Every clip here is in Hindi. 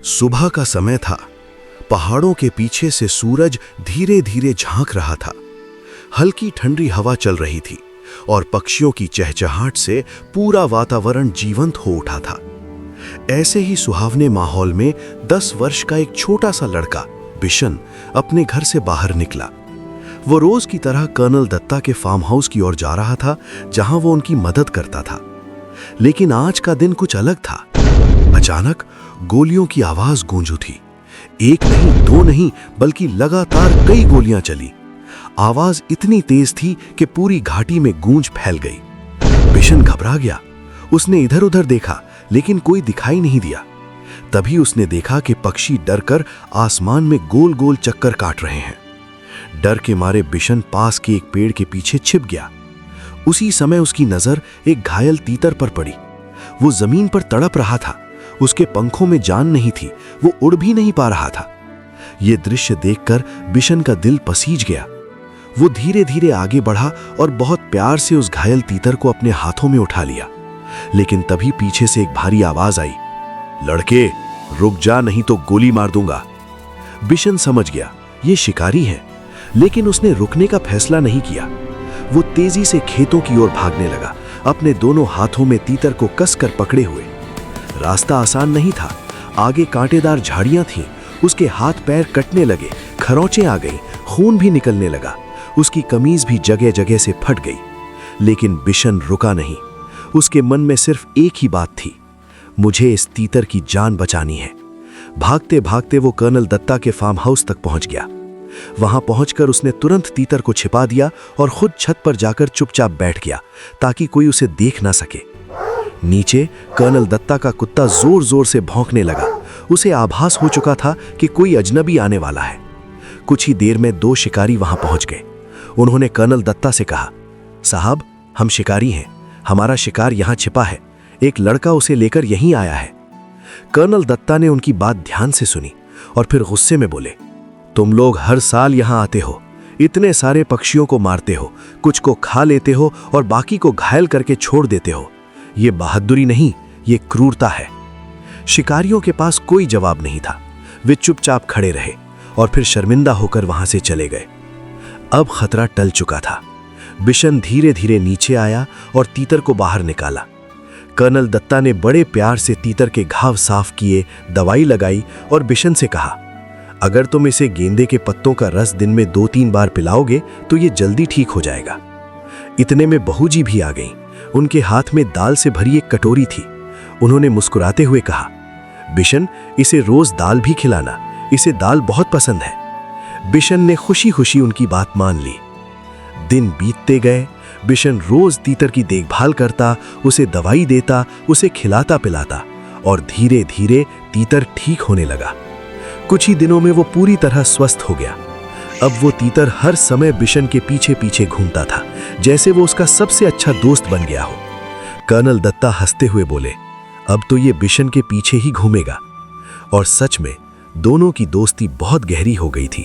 सुबह का समय था। पहाड़ों के पीछे से सूरज धीरे धीरे झांक रहा था। हल्की ठंडी हवा चल रही थी और पक्षियों की चहचहाट से पूरा वातावरण जीवंत हो उठा था। ऐसे ही सुहावने माहौल में 10 वर्ष का एक छोटा सा लड़का बिशन अपने घर से बाहर निकला। वो रोज की तरह कर्नल दत्ता के फार्म हाउस की ओर जा रहा था, जहां वो उनकी मदद करता था। लेकिन आज का दिन कुछ अलग था। अचानक गोलियों की आवाज गूंज उठी। एक नहीं, दो नहीं, बल्कि लगातार कई गोलियां चली। आवाज इतनी तेज थी कि पूरी घाटी में गूंज फैल गई। बिशन घबरा गया। उसने इधर उधर देखा, लेकिन कोई दिखाई नहीं दिया। तभी उसने देखा कि पक्षी डरकर आसमान में गोल गोल चक्कर काट रहे हैं। डर के मारे बिशन पास के एक पेड़ के पीछे छिप गया। उसी समय उसकी नजर एक घायल तीतर पर पड़ी। वो जमीन पर तड़प रहा था। उसके पंखों में जान नहीं थी, वो उड़ भी नहीं पा रहा था। ये दृश्य देखकर बिशन का दिल पसीज गया। वो धीरे धीरे आगे बढ़ा और बहुत प्यार से उस घायल तीतर को अपने हाथों में उठा लिया। लेकिन तभी पीछे से एक भारी आवाज आई, लड़के रुक जा, नहीं तो गोली मार दूंगा। बिशन समझ गया ये शिकारी है, लेकिन उसने रुकने का फैसला नहीं किया। वो तेजी से खेतों की ओर भागने लगा, अपने दोनों हाथों में तीतर को कसकर पकड़े हुए। रास्ता आसान नहीं था। आगे कांटेदार झाड़ियां थीं। उसके हाथ पैर कटने लगे, खरोंचें आ गईं, खून भी निकलने लगा। उसकी कमीज भी जगह जगह से फट गई। लेकिन बिशन रुका नहीं। उसके मन में सिर्फ एक ही बात थी, मुझे इस तीतर की जान बचानी है। भागते भागते वो कर्नल दत्ता के फार्म हाउस तक पहुंच गया। वहां पहुंचकर उसने तुरंत तीतर को छिपा दिया और खुद छत पर जाकर चुपचाप बैठ गया, ताकि कोई उसे देख ना सके। नीचे कर्नल दत्ता का कुत्ता जोर जोर से भौंकने लगा। उसे आभास हो चुका था कि कोई अजनबी आने वाला है। कुछ ही देर में 2 शिकारी वहां पहुंच गए। उन्होंने कर्नल दत्ता से कहा, साहब, हम शिकारी हैं, हमारा शिकार यहां छिपा है, एक लड़का उसे लेकर यहीं आया है। कर्नल दत्ता ने उनकी बात ध्यान से सुनी और फिर गुस्से में बोले, तुम लोग हर साल यहां आते हो, इतने सारे पक्षियों को मारते हो, कुछ को खा लेते हो और बाकी को घायल करके छोड़ देते हो। ये बहादुरी नहीं, ये क्रूरता है। शिकारियों के पास कोई जवाब नहीं था। वे चुपचाप खड़े रहे और फिर शर्मिंदा होकर वहां से चले गए। अब खतरा टल चुका था। बिशन धीरे धीरे नीचे आया और तीतर को बाहर निकाला। कर्नल दत्ता ने बड़े प्यार से तीतर के घाव साफ किए, दवाई लगाई और बिशन से कहा, अगर तुम इसे गेंदे के पत्तों का रस दिन में 2-3 बार पिलाओगे तो ये जल्दी ठीक हो जाएगा। इतने में बहूजी भी आ गईं। उनके हाथ में दाल से भरी एक कटोरी थी। उन्होंने मुस्कुराते हुए कहा, बिशन, इसे रोज दाल भी खिलाना, इसे दाल बहुत पसंद है। बिशन ने खुशी खुशी उनकी बात मान ली। दिन बीतते गए। बिशन रोज तीतर की देखभाल करता, उसे दवाई देता, उसे खिलाता पिलाता और धीरे धीरे तीतर ठीक होने लगा। कुछ ही दिनों में वो पूरी तरह स्वस्थ हो गया। अब वो तीतर हर समय बिशन के पीछे पीछे घूमता था, जैसे वो उसका सबसे अच्छा दोस्त बन गया हो। कर्नल दत्ता हंसते हुए बोले, अब तो ये बिशन के पीछे ही घूमेगा। और सच में दोनों की दोस्ती बहुत गहरी हो गई थी।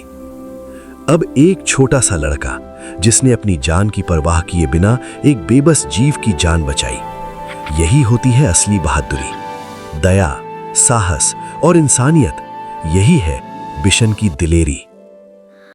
अब एक छोटा सा लड़का, जिसने अपनी जान की परवाह किए बिना एक बेबस जीव की जान बचाई। यही होती है असली बहादुरी, दया, साहस और इंसानियत। यही है बिशन की दिलेरी।